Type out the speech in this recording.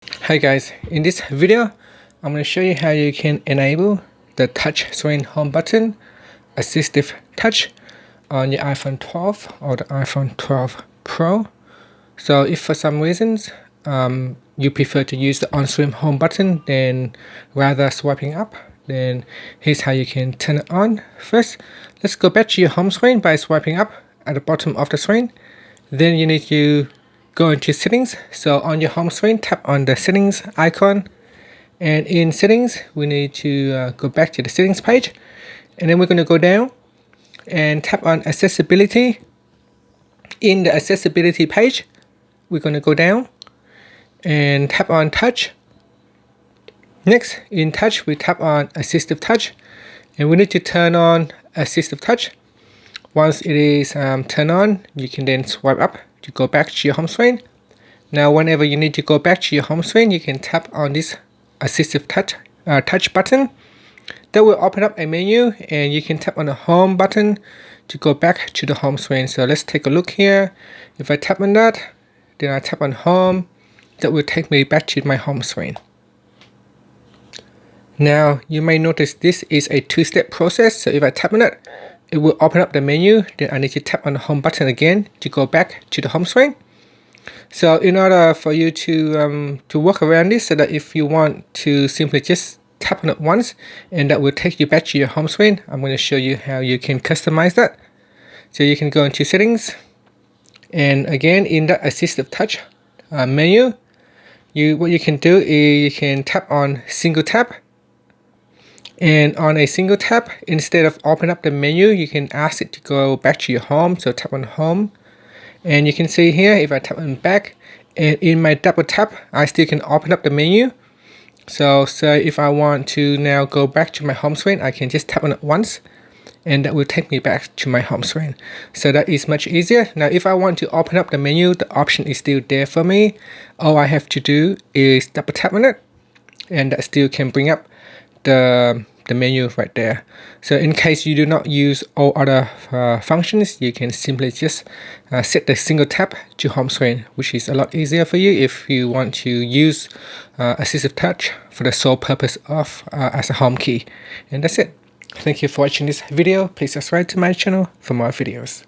Hi guys, in this video I'm going to show you how you can enable the touch screen home button assistive touch on your iPhone 12 or the iPhone 12 Pro. So if for some reasons you prefer to use the on-screen home button then rather swiping up, then here's how you can turn it on. First, let's go back to your home screen by swiping up at the bottom of the screen. Then you need to go into settings. So on your home screen, tap on the settings icon, and in settings we need to go back to the settings page, and then we're going to go down and tap on accessibility. In the accessibility page we're going to go down and tap on touch. Next, in touch we tap on assistive touch, and we need to turn on assistive touch. Once it is turned on, you can then swipe up to go back to your home screen. Now whenever you need to go back to your home screen, you can tap on this assistive touch button. That will open up a menu, and you can tap on the home button to go back to the home screen. So let's take a look here. If I tap on that, then I tap on home, that will take me back to my home screen. Now you may notice this is a two-step process. So if I tap on it, it will open up the menu. Then I need to tap on the home button again to go back to the home screen. So in order for you to work around this, so that if you want to simply just tap on it once and that will take you back to your home screen, I'm going to show you how you can customize that. So you can go into settings, and again in the assistive touch menu, what you can do is you can tap on single tap. And on a single tap, instead of open up the menu, you can ask it to go back to your home. So tap on home, and you can see here if I tap on back, and in my double tap I still can open up the menu. So if I want to now go back to my home screen, I can just tap on it once and that will take me back to my home screen. So that is much easier. Now if I want to open up the menu, the option is still there for me. All I have to do is double tap on it, and that still can bring up the menu right there. So in case you do not use all other functions, you can simply just set the single tap to home screen, which is a lot easier for you if you want to use assistive touch for the sole purpose of as a home key. And that's it. Thank you for watching this video. Please subscribe to my channel for more videos.